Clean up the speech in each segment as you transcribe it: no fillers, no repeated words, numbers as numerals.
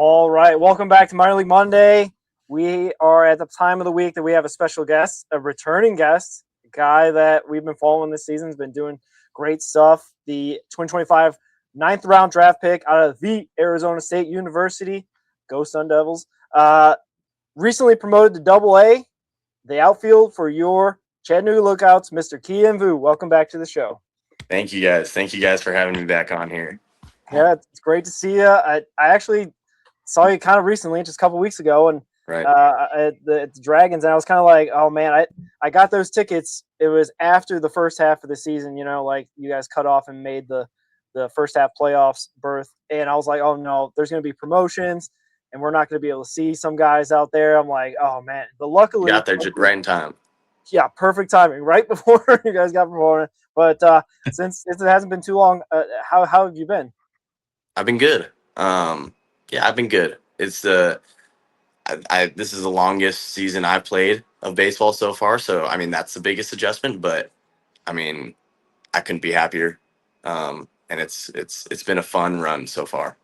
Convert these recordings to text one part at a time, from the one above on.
All right, welcome back to Minor League Monday. We are at the time of the week that we have a special guest, a returning guest, a guy that we've been following this season, has been doing great stuff. The 2025 ninth round draft pick out of the Arizona State University, go Sun Devils. Recently promoted to Double-A, the outfield for your Chattanooga Lookouts, Mr. Kien Vu. Welcome back to the show. Thank you guys. Thank you guys for having me back on here. Yeah, it's great to see you. I actually saw you kind of recently, just a couple weeks ago, and Right. at the Dragons, and I was kind of like, oh man, I got those tickets. It was after the first half of the season, like you guys cut off and made the first half playoffs berth, and I was like, oh no, there's going to be promotions, and we're not going to be able to see some guys out there. I'm like, oh man, but luckily, got there right in time. Yeah, perfect timing, right before you guys got promoted. But since it hasn't been too long, how have you been? I've been good. Yeah, I've been good. It's this is the longest season I've played of baseball so far. So I mean, that's the biggest adjustment. But I mean, I couldn't be happier. And it's been a fun run so far.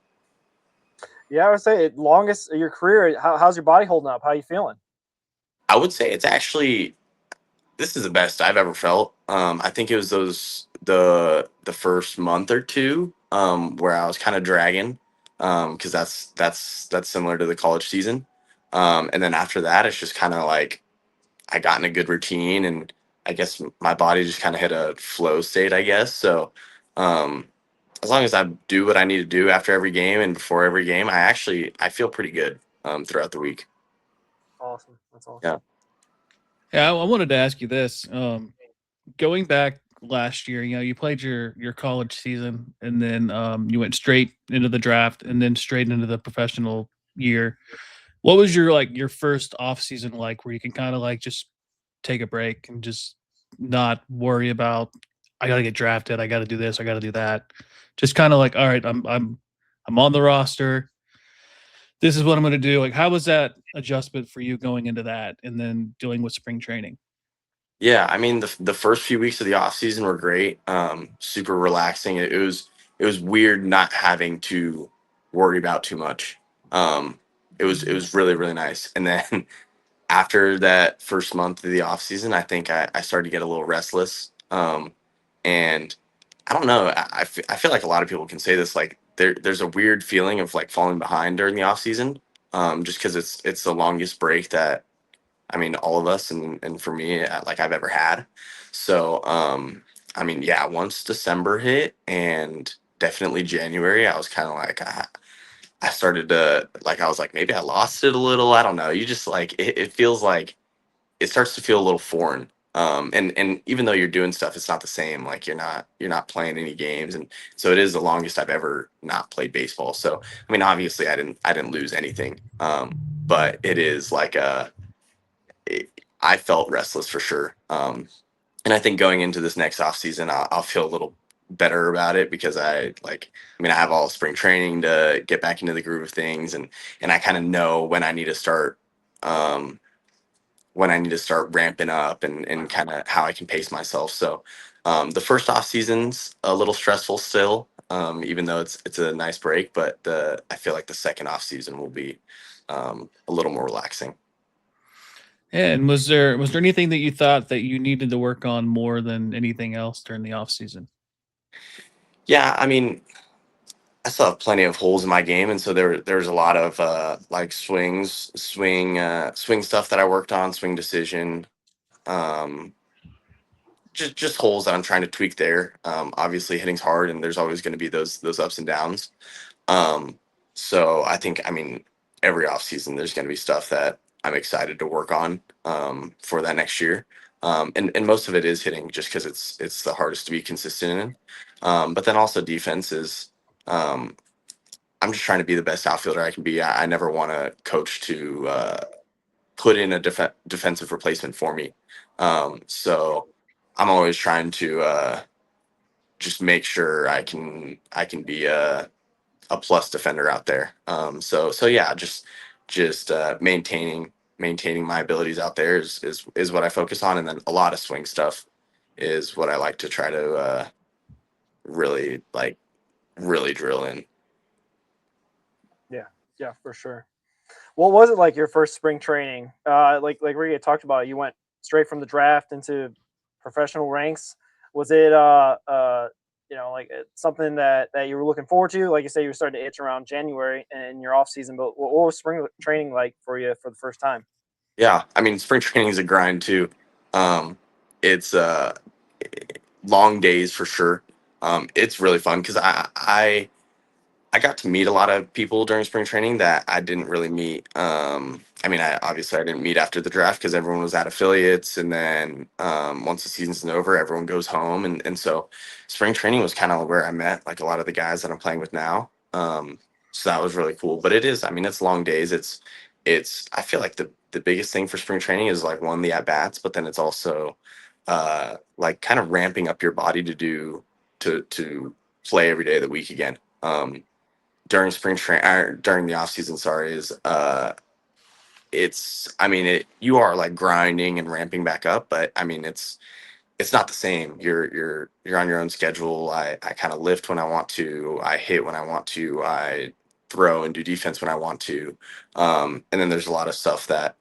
Yeah, I would say longest of your career. How's your body holding up? How are you feeling? I would say this is the best I've ever felt. I think it was the first month or two where I was kind of dragging because that's similar to the college season. And then after that, it's just kind of like I got in a good routine, and I guess my body just kind of hit a flow state, I guess. So um, as long as I do what I need to do after every game and before every game, I feel pretty good throughout the week. Awesome. That's awesome. Yeah. Yeah, I wanted to ask you this. Going back last year, you played your college season, and then you went straight into the draft, and then straight into the professional year. What was your first off season like, where you can kind of like just take a break and just not worry about I got to get drafted, I got to do this, I got to do that. Just kind of like, all right, I'm on the roster. This is what I'm going to do. Like, how was that adjustment for you going into that, and then dealing with spring training? Yeah, I mean the first few weeks of the off season were great. Super relaxing. It was weird not having to worry about too much. It was really really nice. And then after that first month of the off season, I think I started to get a little restless. And I don't know. I feel like a lot of people can say this. Like there's a weird feeling of like falling behind during the off season. Just because it's the longest break that I mean, all of us and for me, like I've ever had. So, I mean, yeah, once December hit and definitely January, I was kind of like, I started to like, I was like, maybe I lost it a little. I don't know. You just like, it feels like it starts to feel a little foreign. And even though you're doing stuff, it's not the same. Like you're not playing any games. And so it is the longest I've ever not played baseball. So, I mean, obviously I didn't lose anything. But it is like I felt restless for sure. And I think going into this next off season, I'll feel a little better about it because I have all spring training to get back into the groove of things, and I kind of know um, when I need to start ramping up and kind of how I can pace myself. So the first off season's a little stressful still, even though it's a nice break, but I feel like the second off season will be a little more relaxing. And was there anything that you thought that you needed to work on more than anything else during the off season? Yeah, I mean, I still have plenty of holes in my game, and so there's a lot of like swing stuff that I worked on, swing decision, um, just holes that I'm trying to tweak there. Obviously, hitting's hard, and there's always going to be those ups and downs. Um, so I think, I mean, every off season there's going to be stuff that I'm excited to work on for that next year. And most of it is hitting, just because it's the hardest to be consistent in. But then also defense is. Um, I'm just trying to be the best outfielder I can be. I never want a coach to put in a defensive replacement for me. So I'm always trying to just make sure I can be a plus defender out there. So yeah, just maintaining my abilities out there is what I focus on, and then a lot of swing stuff is what I like to try to really really drill in. Yeah, Yeah, for sure. What was it like your first spring training? Like we had talked about, you went straight from the draft into professional ranks. Was it like something that you were looking forward to? Like you say, you were starting to itch around January in your off season, but what was spring training like for you for the first time? Yeah, I mean, spring training is a grind too. Um, it's long days for sure. It's really fun because I got to meet a lot of people during spring training that I didn't really meet. I mean, I didn't meet after the draft because everyone was at affiliates, and then once the season's over, everyone goes home, and so spring training was kind of where I met like a lot of the guys that I'm playing with now. So that was really cool. But it is, I mean, it's long days. It's. I feel like the biggest thing for spring training is like one, the at bats, but then it's also like kind of ramping up your body to play every day of the week again. During spring train during the off season, sorry, is it's, I mean, you are like grinding and ramping back up, but I mean it's not the same. You're on your own schedule. I kind of lift when I want to, I hit when I want to, I throw and do defense when I want to. And then there's a lot of stuff that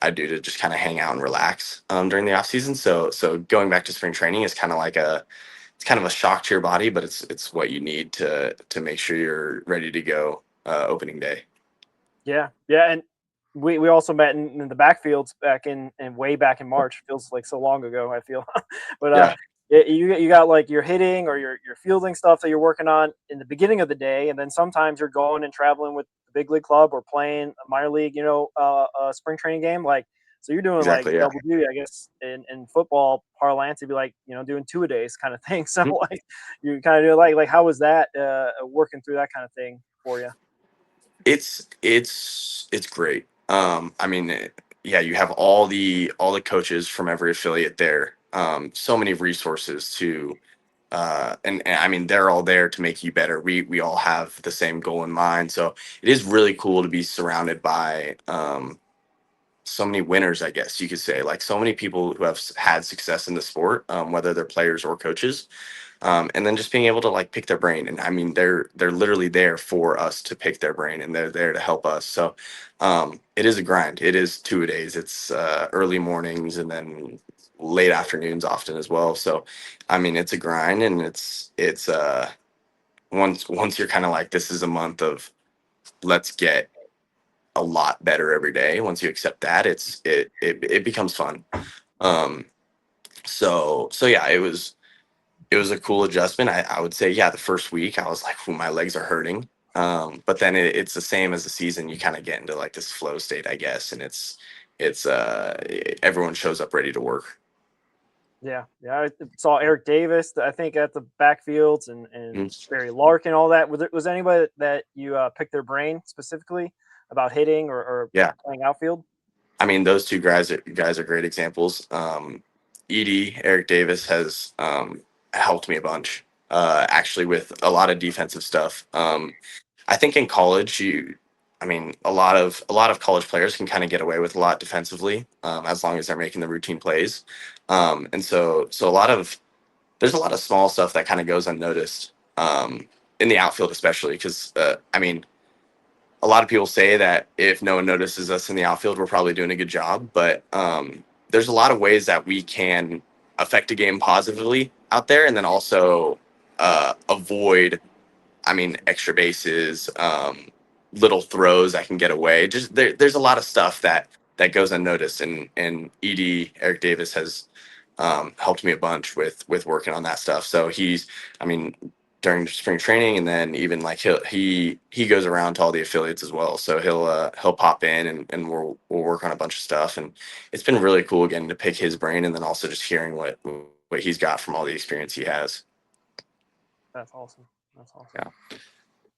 I do to just kind of hang out and relax during the off season. So going back to spring training is kind of like it's kind of a shock to your body, but it's what you need to make sure you're ready to go opening day. Yeah, yeah, and we also met in the backfields back in way back in March. Feels like so long ago. I feel, but Yeah, you got like your hitting or your fielding stuff that you're working on in the beginning of the day, and then sometimes you're going and traveling with the big league club or playing a minor league, a spring training game. Like, so you're doing like exactly. Yeah. double duty, I guess, in football parlance, it'd be like doing two a days kind of thing. So Mhm. like you kind of do like how was that working through that kind of thing for you? It's great. I mean, yeah, you have all the coaches from every affiliate there. So many resources to and I mean they're all there to make you better. We all have the same goal in mind. So it is really cool to be surrounded by so many winners, I guess you could say, like so many people who have had success in the sport, whether they're players or coaches, and then just being able to like pick their brain. And I mean they're literally there for us to pick their brain, and they're there to help us. So it is a grind. It is two a days. It's early mornings and then late afternoons often as well. So I mean it's a grind, and it's once you're kind of like, this is a month of let's get a lot better every day. Once you accept that, it becomes fun. um so yeah, it was a cool adjustment. I would say, yeah, the first week I was like, "Ooh, my legs are hurting." But then it's the same as the season. You kind of get into like this flow state, I guess, and it's everyone shows up ready to work. Yeah, yeah. I saw Eric Davis, I think, at the backfields, and Mhm. Barry Larkin, all that. Was anybody that you picked their brain specifically about hitting or Yeah, playing outfield? I mean, those two guys are great examples. Edie, Eric Davis has helped me a bunch, actually, with a lot of defensive stuff. I think in college, I mean, a lot of college players can kind of get away with a lot defensively, as long as they're making the routine plays. And so there's a lot of small stuff that kind of goes unnoticed, in the outfield, especially because I mean, a lot of people say that if no one notices us in the outfield, we're probably doing a good job. But there's a lot of ways that we can affect a game positively out there, and then also avoid, I mean, extra bases, little throws that can get away. Just there's a lot of stuff that goes unnoticed, and Eric Davis has helped me a bunch with working on that stuff. So I mean, during spring training, and then even like he goes around to all the affiliates as well. So he'll pop in, and we'll work on a bunch of stuff, and it's been really cool getting to pick his brain, and then also just hearing what he's got from all the experience he has. That's awesome. That's awesome. Yeah.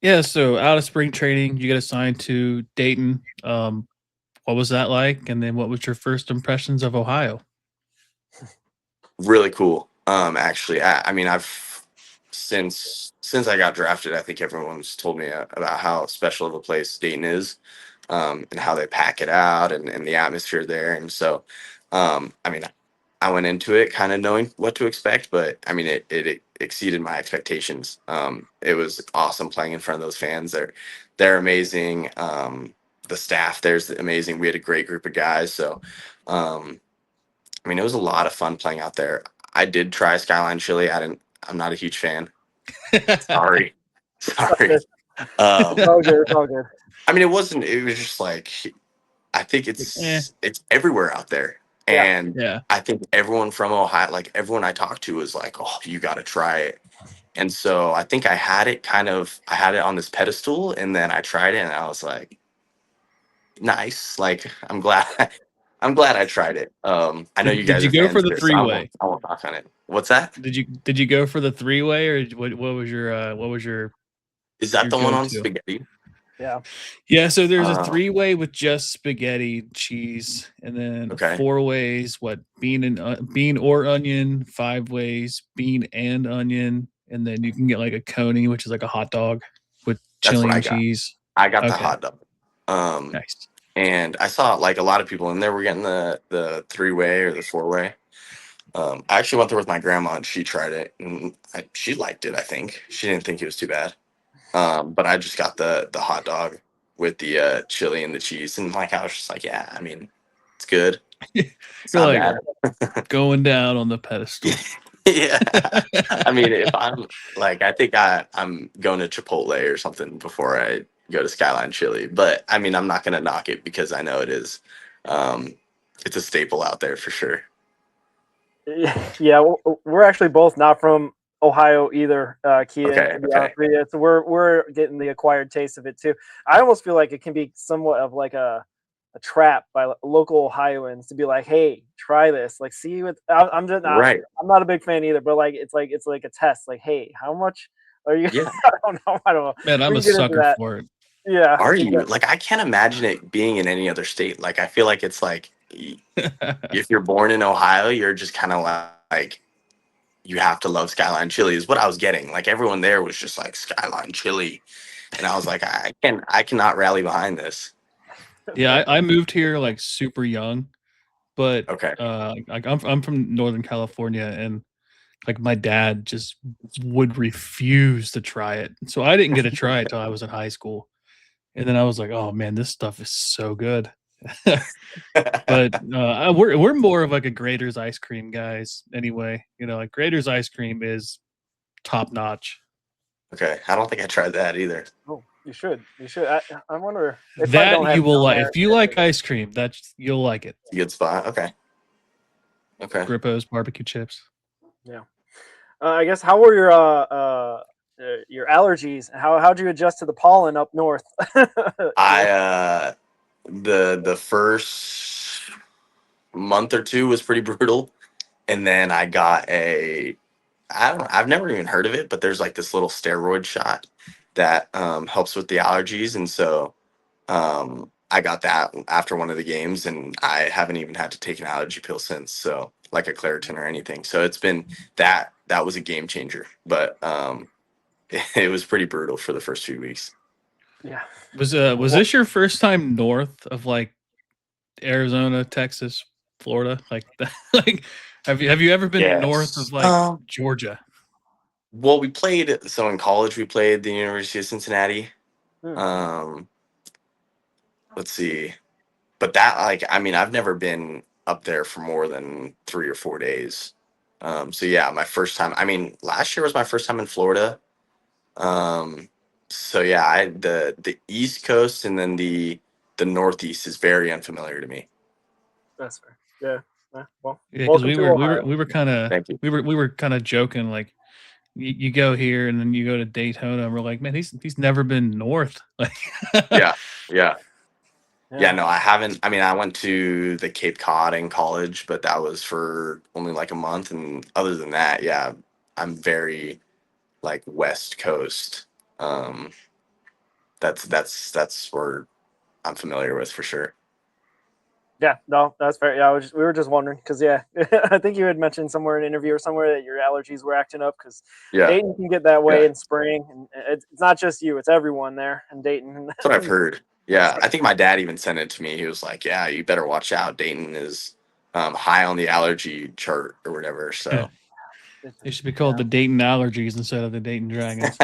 Yeah, so out of spring training, you get assigned to Dayton. What was that like? And then what was your first impressions of Ohio? Really cool. Actually, I mean, I've since I got drafted, I think everyone's told me about how special of a place Dayton is, and how they pack it out, and the atmosphere there. And so, I mean, I went into it kind of knowing what to expect, but I mean, it exceeded my expectations. It was awesome playing in front of those fans. they're amazing. The staff there's amazing. We had a great group of guys. So, I mean, it was a lot of fun playing out there. I did try Skyline Chili. I'm not a huge fan. Sorry. Sorry. It's all good. It's all good. I mean, it wasn't. It was just like I think it's everywhere out there, and I think everyone from Ohio, like everyone I talked to, was like, "Oh, you got to try it." And so I think I had it on this pedestal, and then I tried it, and I was like, "Nice." Like I'm glad. I'm glad I tried it. I know you guys Did you are go fans for of the it, so three-way? I won't talk on it. What's that? Did you go for the three-way, or what was your Is that the one on go-to? spaghetti? Yeah, so there's a three-way with just spaghetti, cheese, and then 4 ways, bean or onion, 5 ways, bean and onion, and then you can get like a coney, which is like a hot dog with chili and cheese. I got the hot dog. Nice. And I saw like a lot of people in there were getting the 3-way or the 4-way. I actually went there with my grandma and she tried it and she liked it. I think she didn't think it was too bad. But I just got the hot dog with the chili and the cheese, and like I was just like, yeah, I mean, it's good. It's not like bad. Going down on the pedestal. Yeah, I mean, if I'm like, I think I'm going to Chipotle or something before I go to Skyline Chili. But I mean, I'm not gonna knock it because I know it is. It's a staple out there for sure. Yeah, we're actually both not from Ohio either, Kien. Okay. So we're getting the acquired taste of it too. I almost feel like it can be somewhat of like a trap by local Ohioans to be like, "Hey, try this." Like, see what I'm just not. Right. I'm not a big fan either, but like it's like a test. Like, hey, how much are you? Yeah. I don't know. Man, I'm a sucker for it. Yeah. Are you? Like, I can't imagine it being in any other state. Like, I feel like it's like if you're born in Ohio, you're just kind of like you have to love Skyline Chili is what I was getting. Like everyone there was just like Skyline Chili, and I was like, I cannot rally behind this. Yeah, I moved here like super young, but Okay. like I'm from Northern California, and like my dad just would refuse to try it, so I didn't get to try it till I was in high school, and then I was like, oh man, this stuff is so good. But we're more of like a Grater's ice cream guys anyway. You know, like Grater's ice cream is top notch. Okay, I don't think I tried that either. Oh, you should. You should. I wonder if That you will like. If you like ice cream, you'll like it. Good spot. Okay. Okay. Grippo's barbecue chips. Yeah. I guess how were your allergies? How'd you adjust to the pollen up north? The first month or two was pretty brutal, and then I got I've never even heard of it, but there's like this little steroid shot that helps with the allergies, and so I got that after one of the games, and I haven't even had to take an allergy pill since, so like a Claritin or anything. So it's been that was a game changer, but it was pretty brutal for the first few weeks. Yeah. Was this your first time north of like Arizona, Texas, Florida? Like that? Like have you ever been north of like Georgia? Well, we played so in college we played the University of Cincinnati. Let's see. But that like I mean I've never been up there for more than 3 or 4 days. So yeah, my first time. I mean, last year was my first time in Florida. So yeah, the East Coast and then the Northeast is very unfamiliar to me. That's fair. Yeah. Well, yeah, because we were kind of joking like you go here and then you go to Daytona and we're like, man, he's never been north. Like yeah. No, I haven't. I mean, I went to the Cape Cod in college, but that was for only like a month, and other than that, yeah, I'm very like West Coast. That's where I'm familiar with for sure. Yeah, no, that's fair. Yeah, we were just wondering because yeah, I think you had mentioned somewhere in an interview or somewhere that your allergies were acting up because Dayton can get that way in spring, and it's not just you; it's everyone there in Dayton. That's what I've heard. Yeah, I think my dad even sent it to me. He was like, "Yeah, you better watch out. Dayton is high on the allergy chart or whatever." So it should be called the Dayton Allergies instead of the Dayton Dragons.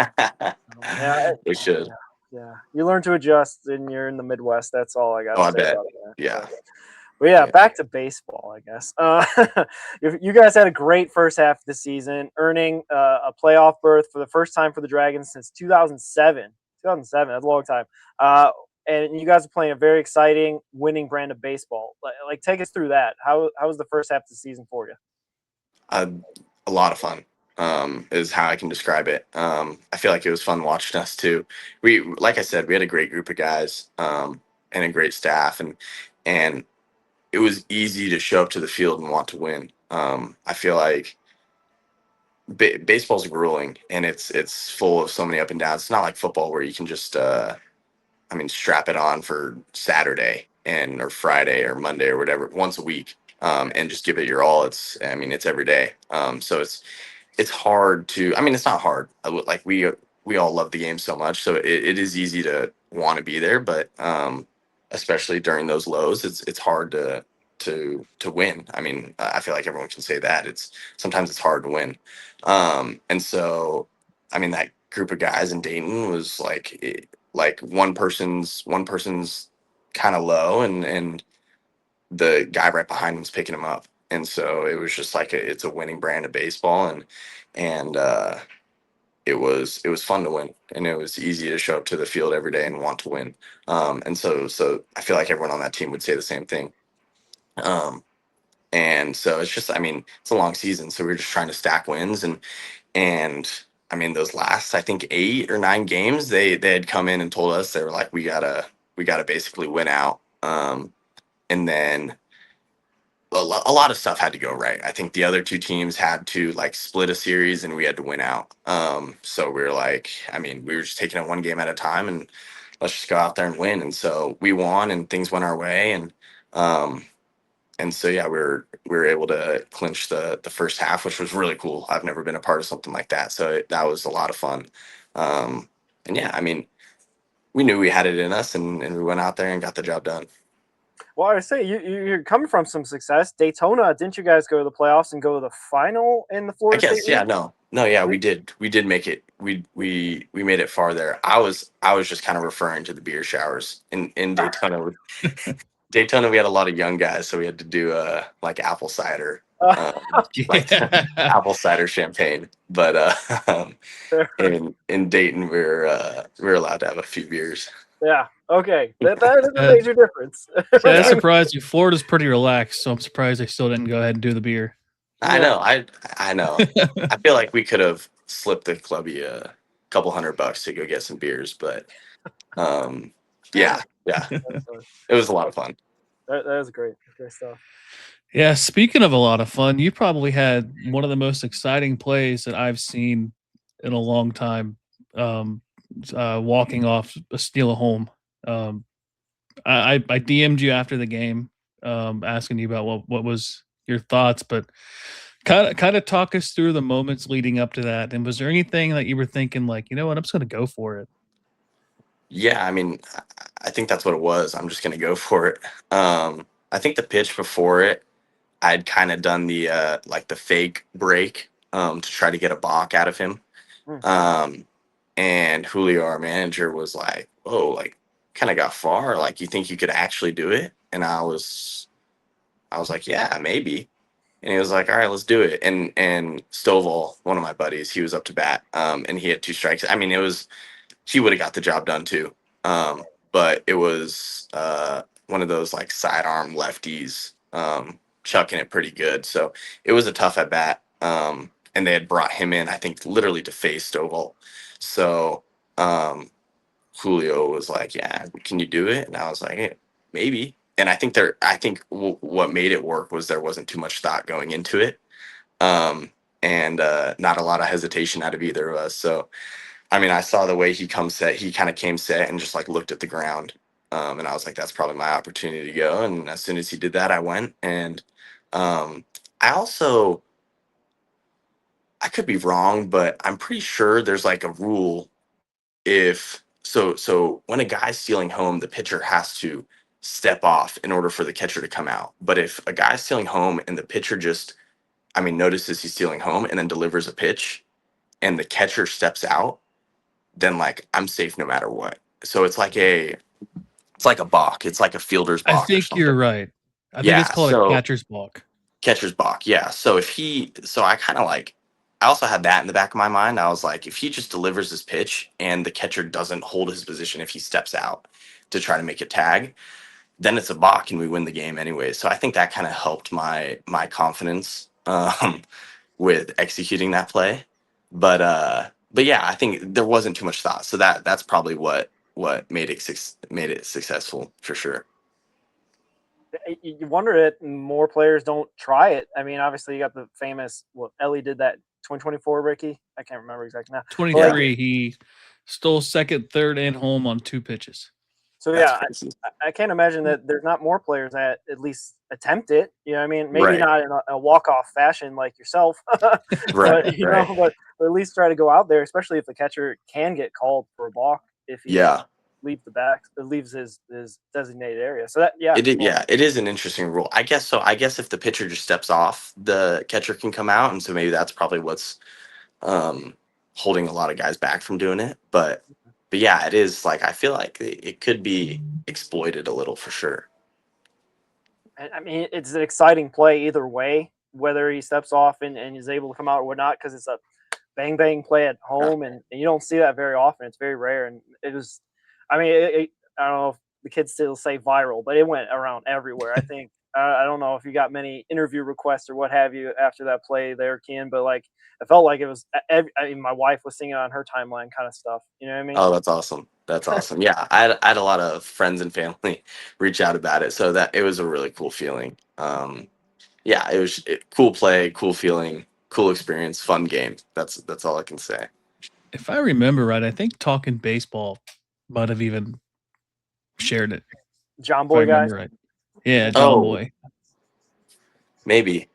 We should. Yeah, you learn to adjust, and you're in the Midwest. That's all I got Oh, to I say bet. about that. Yeah. But yeah, Yeah. back to baseball, I guess. You guys had a great first half of the season, earning a playoff berth for the first time for the Dragons since 2007. 2007, that's a long time. And you guys are playing a very exciting, winning brand of baseball. Like take us through that. How was the first half of the season for you? A lot of fun, is how I can describe it. I feel like it was fun watching us too. Like I said, we had a great group of guys, and a great staff, and it was easy to show up to the field and want to win. I feel like baseball's grueling, and it's full of so many up and downs. It's not like football where you can just strap it on for Saturday and or Friday or Monday or whatever once a week, and just give it your all. It's every day. So it's hard to. It's not hard. Like we all love the game so much, so it is easy to want to be there, but especially during those lows, it's hard to win. I feel like everyone can say that. Sometimes it's hard to win. And so that group of guys in Dayton was like one person's kind of low, and the guy right behind him's picking him up. And so it was just like it's a winning brand of baseball, and it was fun to win, and it was easy to show up to the field every day and want to win. And so I feel like everyone on that team would say the same thing. And so it's just, it's a long season, so we're just trying to stack wins, and those last, I think, 8 or 9 games, they had come in and told us, they were like, we gotta basically win out. And then a lot of stuff had to go right. I think the other two teams had to like split a series, and we had to win out. So we were like, we were just taking it one game at a time, and let's just go out there and win. And so we won, and things went our way, and so yeah, we were able to clinch the first half, which was really cool. I've never been a part of something like that, so that was a lot of fun. And yeah, we knew we had it in us, and we went out there and got the job done. Well, I say you're coming from some success. Daytona, didn't you guys go to the playoffs and go to the final in the I Florida State guess, yeah, League? no, yeah, we did make it. We made it far there. I was just kind of referring to the beer showers in Daytona. Daytona, we had a lot of young guys, so we had to do like apple cider, like Yeah. apple cider champagne. But in Dayton, we're allowed to have a few beers. Yeah. Okay. That is a Uh, major difference. that Yeah, surprised you. Florida's pretty relaxed, so I'm surprised they still didn't go ahead and do the beer. I Yeah. know. I know. I feel like we could have slipped the clubby a couple $100 to go get some beers, but yeah, That's fun. it was a lot of fun. That is great. Great stuff. Yeah, speaking of a lot of fun, you probably had one of the most exciting plays that I've seen in a long time. Walking off a steal a home. Um, I DM'd you after the game, asking you about what was your thoughts, but kind of talk us through the moments leading up to that. And was there anything that you were thinking like, you know what, I'm just gonna go for it? Yeah, I think that's what it was. I'm just gonna go for it. I think the pitch before it, I'd kind of done the like the fake break, to try to get a balk out of him. Mm. Um, and Julio, our manager, was like, "Whoa, like, kind of got far. Like, you think you could actually do it?" And I was like, "Yeah, maybe." And he was like, "All right, let's do it." And Stovall, one of my buddies, he was up to bat, and he had 2 strikes. He would have got the job done too. But it was one of those like sidearm lefties, chucking it pretty good. So it was a tough at bat. And they had brought him in, I think, literally to face Stovall. So Julio was like, "Yeah, can you do it?" And I was like, "Hey, maybe." And what made it work was there wasn't too much thought going into it, and not a lot of hesitation out of either of us. So I saw the way he kind of came set and just like looked at the ground. And I was like, that's probably my opportunity to go. And as soon as he did that, I went. And um, I also, I could be wrong, but I'm pretty sure there's like a rule. So when a guy's stealing home, the pitcher has to step off in order for the catcher to come out. But if a guy's stealing home and the pitcher just, notices he's stealing home and then delivers a pitch and the catcher steps out, then like I'm safe no matter what. so it's like a balk. It's like a fielder's I balk or think you're something. right. I think it's Yeah. called a So catcher's block. catcher's balk. Yeah. So I kind of like, I also had that in the back of my mind. I was like, if he just delivers his pitch and the catcher doesn't hold his position, if he steps out to try to make a tag, then it's a balk and we win the game anyway. So I think that kind of helped my confidence with executing that play. But yeah, I think there wasn't too much thought. So that's probably what made it successful for sure. You wonder it more players don't try it. I mean, obviously you got the famous, well, Ellie did that 2024, Ricky. I can't remember exactly now. 23, he stole second, third, and home on 2 pitches. So That's yeah, crazy. I can't imagine that there's not more players that at least attempt it. You know what I mean? Maybe Right. not in a walk-off fashion like yourself, Right. but Right. but at least try to go out there, especially if the catcher can get called for a balk if he Yeah. leaves his designated area. So that It is an interesting rule. I guess so. I guess if the pitcher just steps off, the catcher can come out, and so maybe that's probably what's holding a lot of guys back from doing it. But yeah, it is like I feel like it could be exploited a little for sure. I mean, it's an exciting play either way, whether he steps off and is able to come out or whatnot, because it's a bang bang play at home, and you don't see that very often. It's very rare, and it was. I mean, I don't know if the kids still say viral, but it went around everywhere. I think I don't know if you got many interview requests or what have you after that play there, Kien, but like it felt like it was. I mean, my wife was singing on her timeline, kind of stuff. You know what I mean? Oh, that's awesome. That's awesome. Yeah, I had a lot of friends and family reach out about it, so that it was a really cool feeling. Yeah, it was cool play, cool feeling, cool experience, fun game. That's all I can say. If I remember right, I think Talking Baseball might have even shared it. John If I Boy guys, remember right. Yeah, John Oh, Boy. maybe.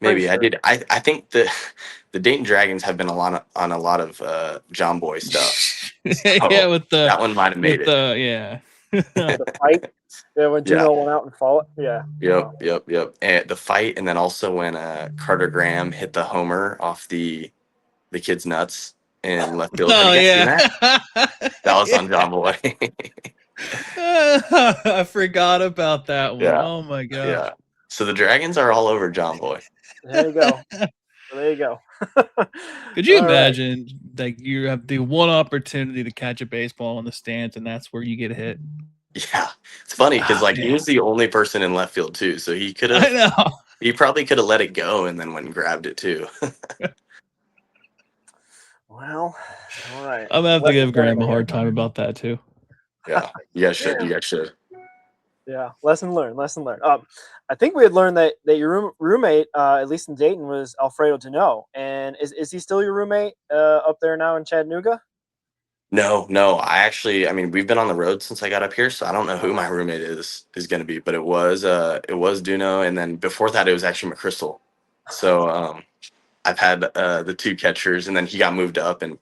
pretty Maybe I sure. did. I think the Dayton Dragons have been on a lot of John Boy stuff. Yeah, So with that one might have made it. yeah. The fight, yeah, when Yeah. Duno went out and fought, yeah. Yep. And the fight, and then also when Carter Graham hit the homer off the kid's nuts in left field. Have Oh you guys seen yeah. that? That was on John Boy. I forgot about that one. Yeah. Oh my gosh. Yeah. So the Dragons are all over John Boy. There you go. There you go. Could you All right. imagine like you have the one opportunity to catch a baseball in the stands and that's where you get hit? Yeah. It's funny because Oh, like he man. was the only person in left field too. So I know. he probably could have let it go and then went and grabbed it too. Well, all right. I'm gonna have to give Lesson Graham a learned. hard time about that too. Yeah. You guys should. Yeah, lesson learned. Lesson learned. I think we had learned that your roommate, at least in Dayton, was Alfredo Duno, and is he still your roommate up there now in Chattanooga? No. I mean, we've been on the road since I got up here, so I don't know who my roommate is going to be, but it was Duno, and then before that it was actually McCrystal. So I've had the two catchers, and then he got moved up, and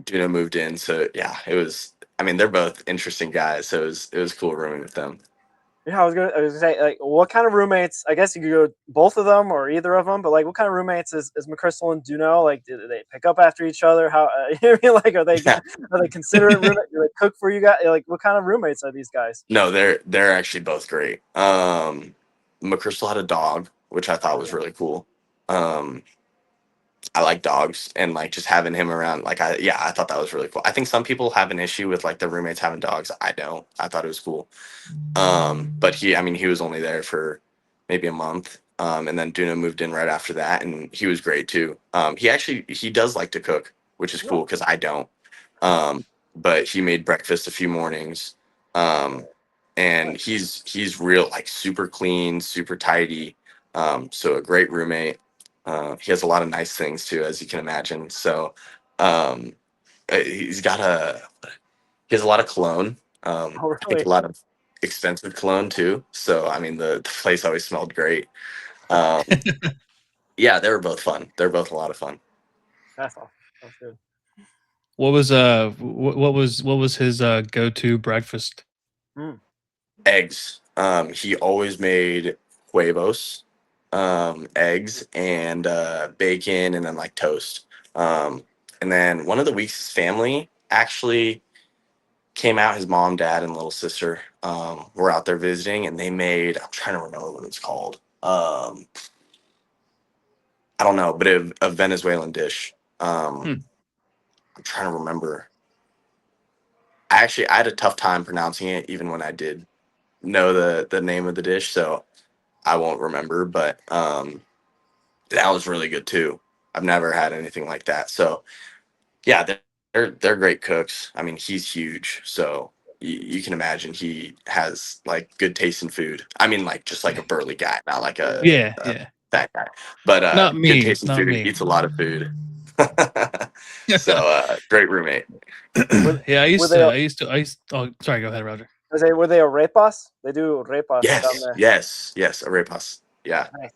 Duno moved in. So yeah, it was. I mean, they're both interesting guys, so it was cool rooming with them. Yeah, I was gonna say, like, what kind of roommates? I guess you could go both of them or either of them, but like, what kind of roommates is McCrystal and Duno? Like, do they pick up after each other? How you know what I mean? Like, are they considerate roommates? Do they cook for you guys? Like, what kind of roommates are these guys? No, they're actually both great. McCrystal had a dog, which I thought was really cool. I like dogs, and like just having him around, like I thought that was really cool. I think some people have an issue with like their roommates having dogs. I don't. I thought it was cool. But he was only there for maybe a month. And then Duno moved in right after that, and he was great too. He does like to cook, which is cool because I don't. But he made breakfast a few mornings. And he's real like super clean, super tidy. So a great roommate. He has a lot of nice things too, as you can imagine. So um, he's got he has a lot of cologne. Oh, I think really? a lot of expensive cologne too. So I mean, the place always smelled great. Um, yeah, they were both fun. They're both a lot of fun. That's awesome. That's good. What was his go-to breakfast? Eggs. He always made huevos, eggs, and bacon, and then like toast. And then one of the weeks, his family actually came out. His mom, dad, and little sister were out there visiting, and they made. I'm trying to remember what it's called. I don't know, but a Venezuelan dish. Hmm. I'm trying to remember. I had a tough time pronouncing it, even when I did know the name of the dish, so I won't remember. But that was really good too. I've never had anything like that. So yeah, they're great cooks. I mean, he's huge, so you can imagine he has like good taste in food. I mean, like just like a burly guy, not like Yeah, a yeah. fat guy, but Not good me, taste in not food and me. eats a lot of food. So great roommate. Were, Yeah, were they? I used. Oh, sorry. Go ahead, Roger. Were they arepas? They do arepas down Yes, there. yes, arepas. Yeah, Nice.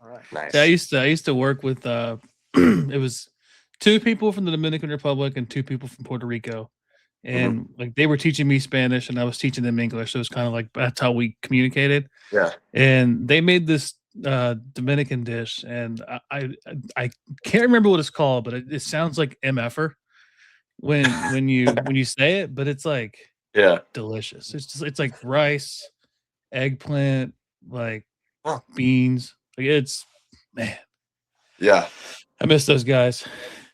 All right. Yeah, nice. I used to work with it was two people from the Dominican Republic and two people from Puerto Rico. Hmm. And like they were teaching me Spanish and I was teaching them English. So it was kind of like that's how we communicated. Yeah. And they made this Dominican dish and I can't remember what it's called, but it sounds like MFer when you say it, but it's like Yeah. delicious. It's like rice, eggplant, like Huh. beans. Like it's man, Yeah. I miss those guys.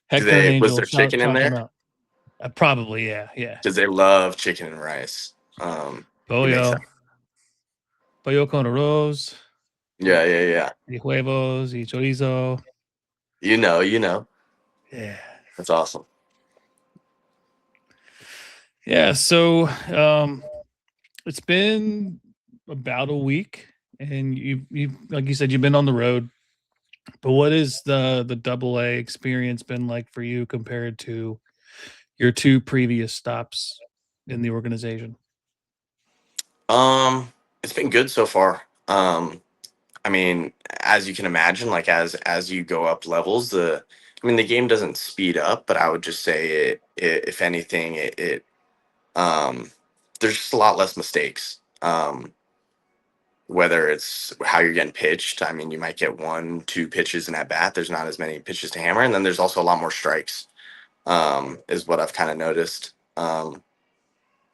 Hector and Was Angel, there chicken in shout them there? out. Probably, yeah, yeah. Because they love chicken and rice. He makes that. Pollo, pollo con arroz, Yeah. y huevos, y chorizo. You know. Yeah, That's awesome. yeah. So, it's been about a week, and you like you said, you've been on the road. But what is the Double-A experience been like for you compared to your two previous stops in the organization? It's been good so far. I mean, as you can imagine, like as you go up levels, the game doesn't speed up, but I would just say if anything, um, there's just a lot less mistakes. Whether it's how you're getting pitched, I mean, you might get one, two pitches in at bat. There's not as many pitches to hammer, and then there's also a lot more strikes. Is what I've kind of noticed.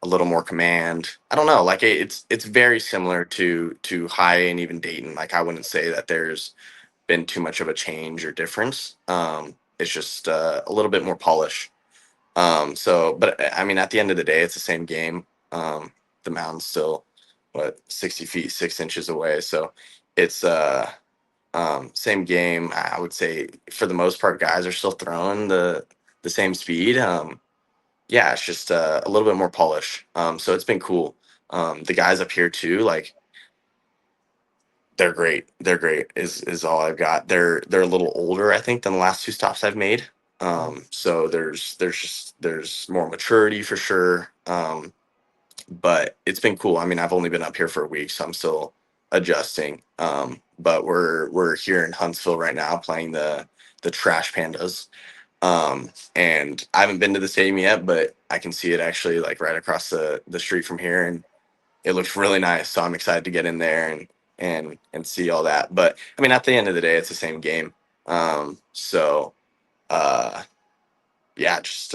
A little more command. I don't know. Like it's very similar to high and even Dayton. Like I wouldn't say that there's been too much of a change or difference. It's just a little bit more polish. But I mean, at the end of the day, it's the same game. The mound's still 60 feet 6 inches away, so it's same game. I would say for the most part, guys are still throwing the same speed. Yeah, it's just a little bit more polish. So it's been cool. The guys up here too, like they're great. They're great. Is all I've got. They're a little older, I think, than the last two stops I've made. So there's more maturity for sure. But it's been cool. I mean, I've only been up here for a week, so I'm still adjusting. But we're here in Huntsville right now playing the Trash Pandas. And I haven't been to the stadium yet, but I can see it actually like right across the street from here, and it looks really nice. So I'm excited to get in there and see all that. But I mean, at the end of the day, it's the same game. So uh, yeah, just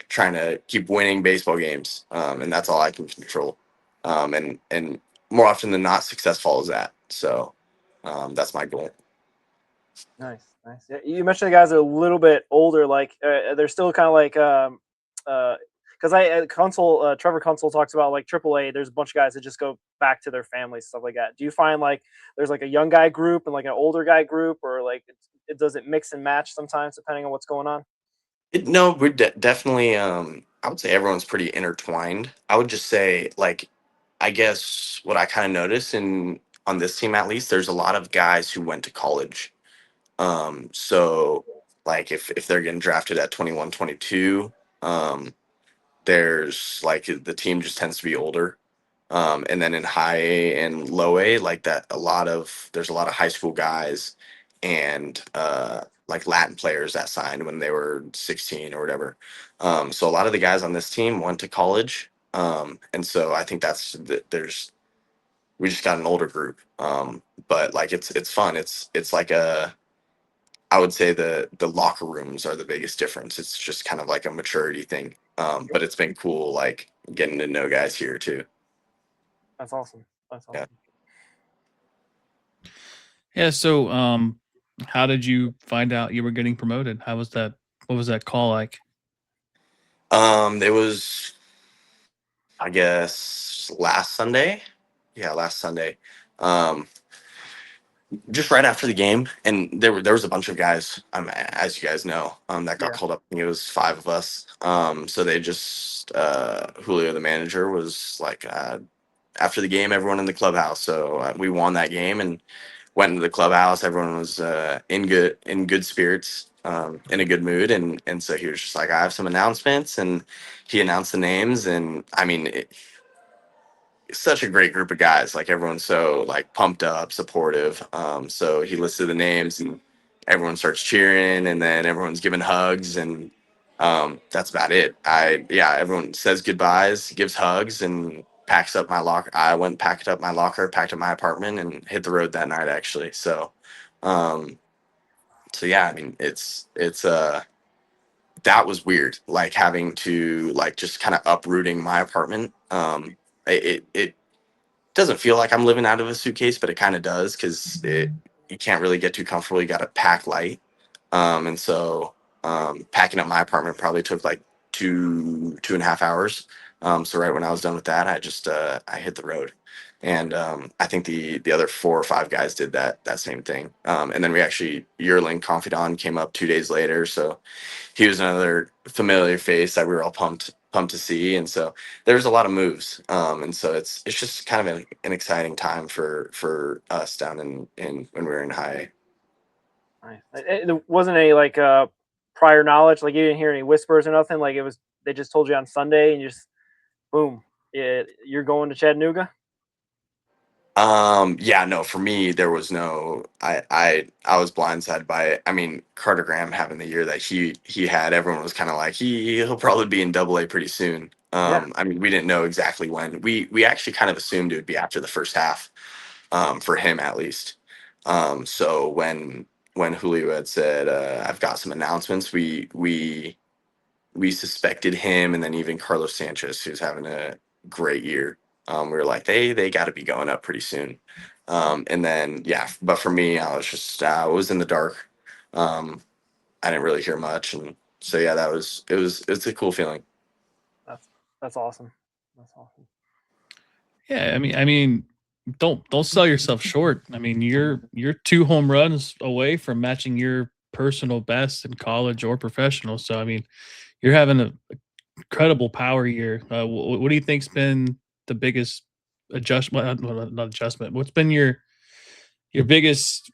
trying to keep winning baseball games, and that's all I can control. And more often than not, success follows that. So that's my goal. Nice, nice. Yeah, you mentioned the guys are a little bit older. Like they're still kind of like because Trevor Kunsel talks about like AAA. There's a bunch of guys that just go back to their families, stuff like that. Do you find like there's like a young guy group and like an older guy group, or like does it mix and match sometimes depending on what's going on? No, we're definitely. I would say everyone's pretty intertwined. I would just say, like, I guess what I kind of noticed in on this team at least, there's a lot of guys who went to college. So like if they're getting drafted at 21, 22, there's like the team just tends to be older. And then in high A and low A, like that, there's a lot of high school guys and like Latin players that signed when they were 16 or whatever. So a lot of the guys on this team went to college. And so I think we just got an older group. But like it's fun. It's like I would say the locker rooms are the biggest difference. It's just kind of like a maturity thing. But it's been cool, like getting to know guys here too. That's awesome. That's awesome. Yeah. So, how did you find out you were getting promoted? How was that? What was that call like? It was, I guess, last Sunday. Yeah, last Sunday. Um, just right after the game, and there was a bunch of guys, as you guys know, that got Yeah. called up. I think it was 5 of us. So they just Julio, the manager, was like, after the game, everyone in the clubhouse. So we won that game and went into the clubhouse. Everyone was in good spirits, in a good mood, and so he was just like, I have some announcements, and he announced the names, and I mean. Such a great group of guys. Like everyone's so like pumped up, supportive. So he listed the names and everyone starts cheering and then everyone's giving hugs and that's about it. Everyone says goodbyes, gives hugs and packs up my locker. I went and packed up my locker, packed up my apartment and hit the road that night actually. Um so yeah, I mean it's that was weird. Like having to like just kind of uprooting my apartment. It doesn't feel like I'm living out of a suitcase, but it kind of does because it you can't really get too comfortable. You got to pack light, and so packing up my apartment probably took like 2.5 hours. So right when I was done with that, I hit the road, and I think the other 4 or 5 guys did that same thing. And then we actually Yearling Confidant came up 2 days later, so he was another familiar face that we were all pumped to see, and so there's a lot of moves, and so it's just kind of an exciting time for us down in when we were in high. Nice. There wasn't any like prior knowledge, like you didn't hear any whispers or nothing. Like it was, they just told you on Sunday, and you just boom, you're going to Chattanooga. Yeah, no, for me there was no I was blindsided by it. I mean, Carter Graham having the year that he had, everyone was kind of like he'll probably be in Double-A pretty soon. Yeah, I mean, we didn't know exactly when. We actually kind of assumed it would be after the first half, for him at least. So when Julio had said, I've got some announcements, we suspected him, and then even Carlos Sanchez, who's having a great year. We were like, they got to be going up pretty soon. And then yeah, but for me, I was just I was in the dark. Um, I didn't really hear much, and so yeah, it's a cool feeling. that's that's awesome. That's awesome. Yeah, I mean, don't sell yourself short. I mean, you're 2 home runs away from matching your personal best in college or professional. So I mean, you're having an incredible power year. What do you think's been the biggest adjustment? Well, not adjustment. What's been your biggest?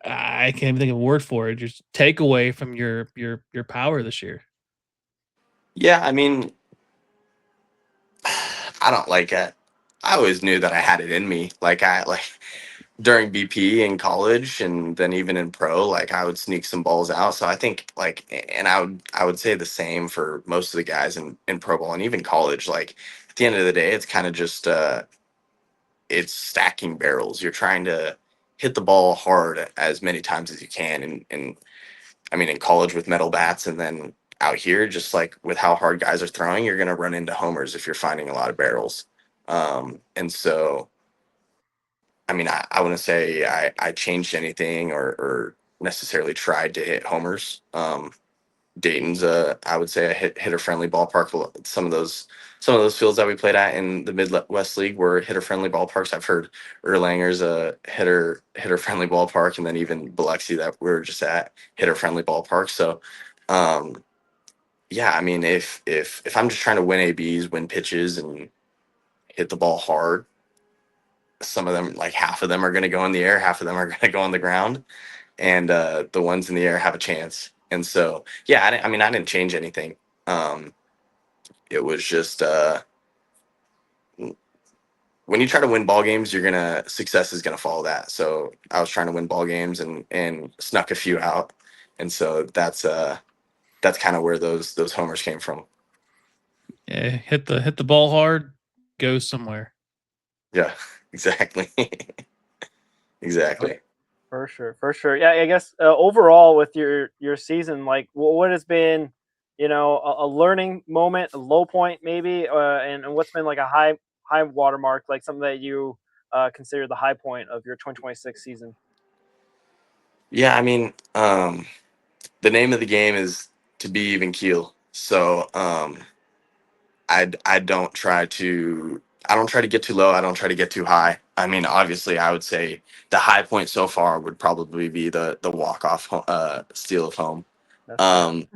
I can't even think of a word for it. Just takeaway from your power this year. Yeah, I mean, I don't like it. I always knew that I had it in me. Like during BP in college and then even in pro, like I would sneak some balls out. So I think like, and I would say the same for most of the guys in pro ball and even college. Like at the end of the day, it's kind of just it's stacking barrels. You're trying to hit the ball hard as many times as you can. And I mean, in college with metal bats, and then out here, just like with how hard guys are throwing, you're gonna run into homers if you're finding a lot of barrels. And so I mean, I wouldn't say I changed anything or necessarily tried to hit homers. Dayton's I would say a hitter friendly ballpark. Some of those fields that we played at in the Midwest League were hitter friendly ballparks. I've heard Erlanger's a hitter friendly ballpark, and then even Biloxi that we were just at hitter friendly ballpark. So, um, yeah, I mean, if I'm just trying to win ABs, win pitches, and hit the ball hard, some of them, like half of them, are going to go in the air, half of them are going to go on the ground, and the ones in the air have a chance. And so, yeah, I mean, I didn't change anything. Um, it was just when you try to win ball games, success is gonna follow that. So I was trying to win ball games and snuck a few out, and so that's kind of where those homers came from. Yeah, hit the ball hard, go somewhere. Yeah, exactly, exactly. For sure, for sure. Yeah, I guess overall with your season, like what has been a learning moment, a low point maybe, and what's been like a high watermark, like something that you consider the high point of your 2026 season? Yeah, I mean, the name of the game is to be even keel. So I don't try to get too low. I don't try to get too high. I mean, obviously, I would say the high point so far would probably be the walk off steal of home. That's fair. Um,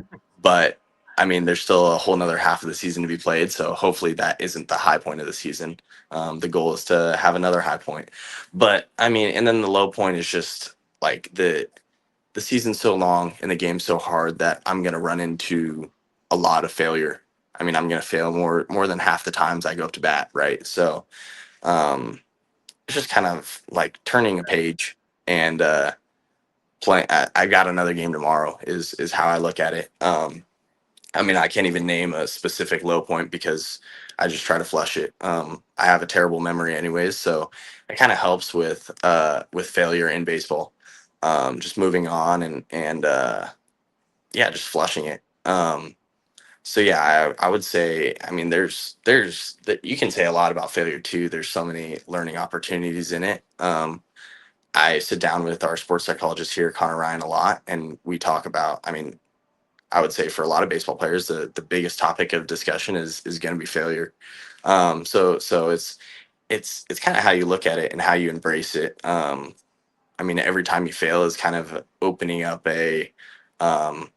but I mean, there's still a whole nother half of the season to be played. So hopefully that isn't the high point of the season. The goal is to have another high point. But I mean, and then the low point is just like the season's so long and the game's so hard that I'm gonna run into a lot of failure. I mean, I'm gonna fail more than half the times I go up to bat, right? So it's just kind of like turning a page and playing. I got another game tomorrow is how I look at it. I mean, I can't even name a specific low point because I just try to flush it. I have a terrible memory anyways, so it kind of helps with failure in baseball. Just moving on and yeah, just flushing it. So yeah, I would say, I mean, there's that you can say a lot about failure too. There's so many learning opportunities in it. I sit down with our sports psychologist here, Connor Ryan, a lot, and we talk about. I mean, I would say for a lot of baseball players, the biggest topic of discussion is going to be failure. So it's kind of how you look at it and how you embrace it. I mean, every time you fail is kind of opening up um,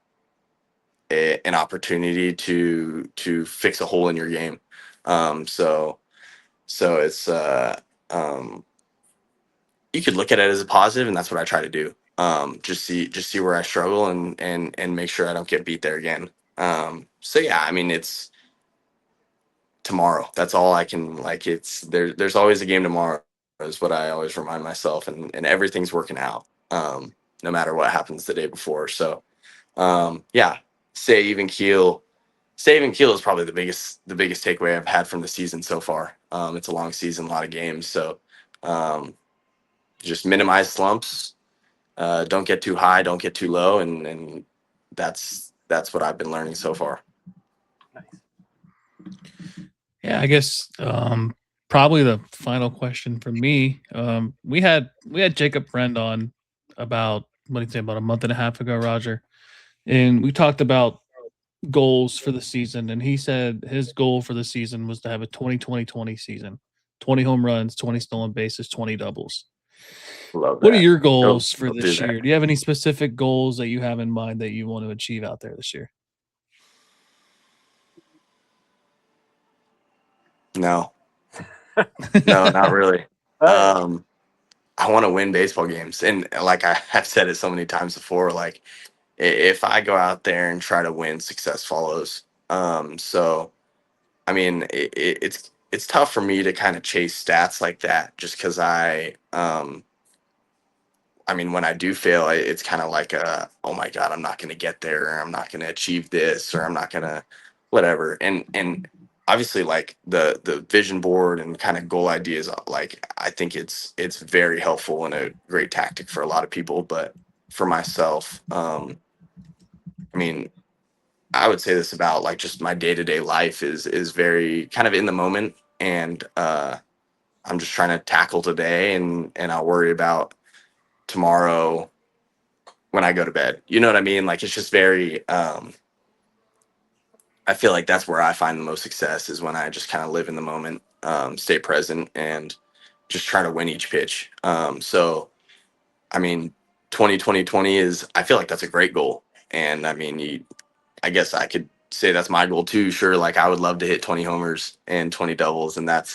an opportunity to fix a hole in your game. So it's um, you could look at it as a positive, and that's what I try to do. Just see where I struggle and make sure I don't get beat there again. So yeah, I mean it's tomorrow. That's all I can like. It's there's always a game tomorrow is what I always remind myself, and everything's working out. No matter what happens the day before. So yeah, stay even keel. Stay even keel is probably the biggest takeaway I've had from the season so far. It's a long season, a lot of games, so um, just minimize slumps. Don't get too high, don't get too low, and that's what I've been learning so far. Yeah, I guess probably the final question for me. We had Jacob Friend on about what did he say about a month and a half ago, Roger, and we talked about goals for the season, and he said his goal for the season was to have a 20-20-20 season, 20 home runs, 20 stolen bases, 20 doubles. Love What are that. your Go, goals for go do this that. year? Do you have any specific goals that you have in mind that you want to achieve out there this year? No, no, not really. Um, I want to win baseball games, and like I have said it so many times before, like if I go out there and try to win, success follows. So I mean, it's tough for me to kind of chase stats like that, just because I mean, when I do fail, it's kind of like oh my God, I'm not going to get there, or I'm not going to achieve this, or I'm not going to whatever. And obviously, like the vision board and kind of goal ideas, like I think it's very helpful and a great tactic for a lot of people. But for myself, I mean, I would say this about like just my day to day life is very kind of in the moment, and I'm just trying to tackle today, and I'll worry about tomorrow when I go to bed. You know what I mean? Like it's just very I feel like that's where I find the most success is when I just kind of live in the moment, stay present and just try to win each pitch. So I mean 20-20-20 is I feel like that's a great goal. And I mean I guess I could say that's my goal too. Sure, like I would love to hit 20 homers and 20 doubles, and that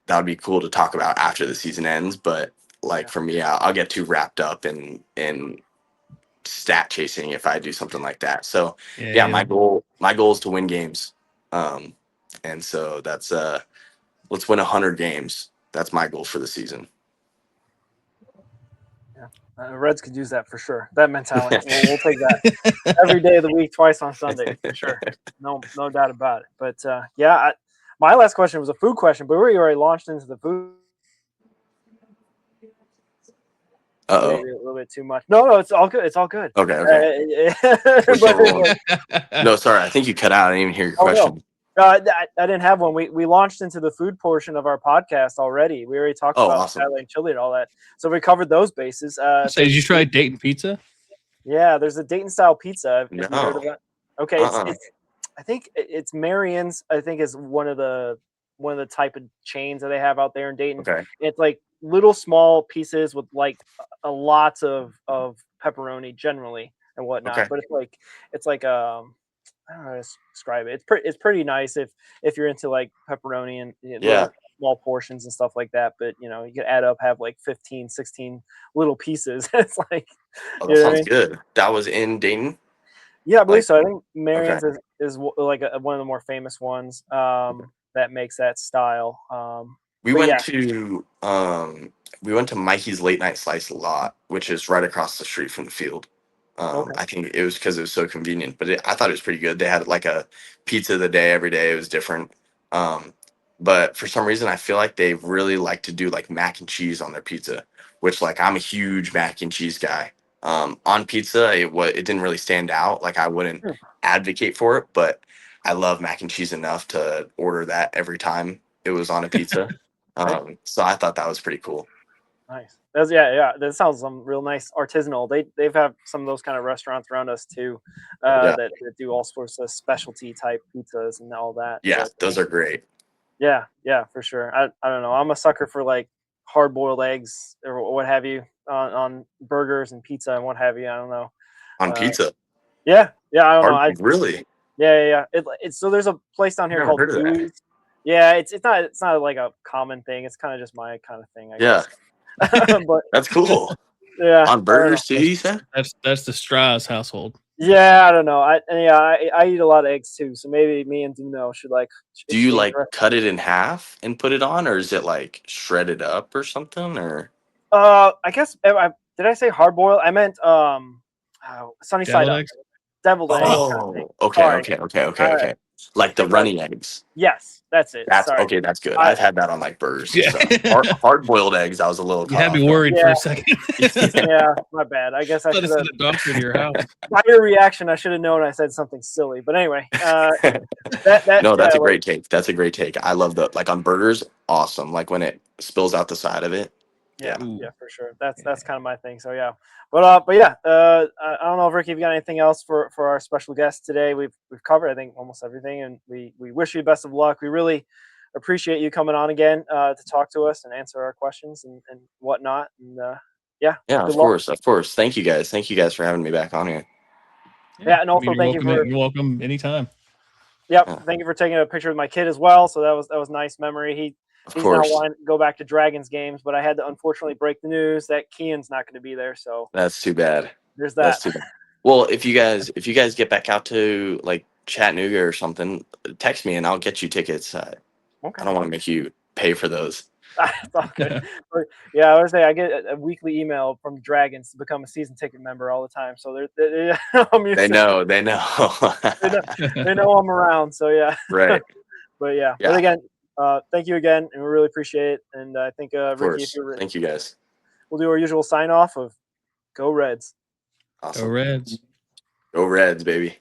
would be cool to talk about after the season ends. But like for me, I'll get too wrapped up in stat chasing if I do something like that. So yeah, my goal is to win games. Um, and so that's let's win 100 games. That's my goal for the season. Reds could use that for sure. That mentality. We'll take that every day of the week, twice on Sunday for sure. No doubt about it. But yeah, my last question was a food question, but we already launched into the food. Uh-oh. maybe a little bit too much. No, it's all good. It's all good. Okay. But, rolling. No, sorry. I think you cut out. I didn't even hear your question. No, I didn't have one. We launched into the food portion of our podcast already. We already talked about Awesome. Skyline Chili and all that. So we covered those bases. So did you try Dayton pizza? Yeah, there's a Dayton style pizza. Have you heard of No. that? Okay, it's I think it's Marion's. I think is one of the type of chains that they have out there in Dayton. Okay. It's like little small pieces with like a lots of pepperoni generally and whatnot. Okay. But it's like I don't know how to describe it. It's pretty nice if you're into like pepperoni and little small portions and stuff like that. But you could add up, have like 15, 16 little pieces. It's like that sounds good. That was in Dayton. Yeah, I believe so. I think Marion's Okay. is like one of the more famous ones that makes that style. We went to Mikey's Late Night Slice a lot, which is right across the street from the field. I think it was because it was so convenient, but I thought it was pretty good. They had like a pizza of the day every day. It was different. But for some reason, I feel like they really like to do like mac and cheese on their pizza, which like I'm a huge mac and cheese guy. On pizza, it didn't really stand out. Like I wouldn't advocate for it, but I love mac and cheese enough to order that every time it was on a pizza. So I thought that was pretty cool. Nice. That sounds real nice artisanal. They've have some of those kind of restaurants around us too, that do all sorts of specialty type pizzas and all that. Yeah, but, those are great. Yeah, for sure. I don't know. I'm a sucker for like hard boiled eggs or what have you on burgers and pizza and what have you. I don't know. On pizza. Yeah. I don't know. Really? Yeah. It's so there's a place down here called Blues. Yeah, it's not like a common thing. It's kind of just my kind of thing, I guess. But that's cool. Yeah. On burgers too, you said? That's the Strauss household. Yeah, I don't know. I eat a lot of eggs too, so maybe me and Duno should like. Do you like cut it in half and put it on, or is it like shredded up or something? Or I guess did I say hard boiled? I meant sunny side up. Deviled eggs. Oh, okay. Like the runny eggs. Yes, that's it. Okay. That's good. I've had that on like burgers. Yeah. Hard boiled eggs. I was a little. You had me worried for a second. Yeah, my bad. I guess I should have sent a doctor to your house. By your reaction, I should have known I said something silly. But anyway, that's a great take. That's a great take. I love like on burgers. Awesome. Like when it spills out the side of it. Yeah, for sure. That's kind of my thing. So yeah, but yeah, I don't know if Ricky, if you got anything else for our special guest today. We've covered I think almost everything, and we wish you best of luck. We really appreciate you coming on again to talk to us and answer our questions and whatnot. And of course. Thank you guys for having me back on here. Yeah, and also you're welcome anytime. Yep, thank you for taking a picture with my kid as well. So that was a nice memory. He's now wanting to go back to Dragons games, but I had to unfortunately break the news that Kien's not going to be there. So that's too bad. There's that. That's too bad. Well, if you guys get back out to like Chattanooga or something, text me and I'll get you tickets. I don't want to make you pay for those. It's all good. Yeah, I was saying I get a weekly email from Dragons to become a season ticket member all the time. So I'm used they know. they know I'm around. So yeah. Right. But yeah. But again, thank you again, and we really appreciate it. And I think Ricky, if you're thank you guys. We'll do our usual sign off of Go Reds. Awesome. Go Reds. Go Reds, baby.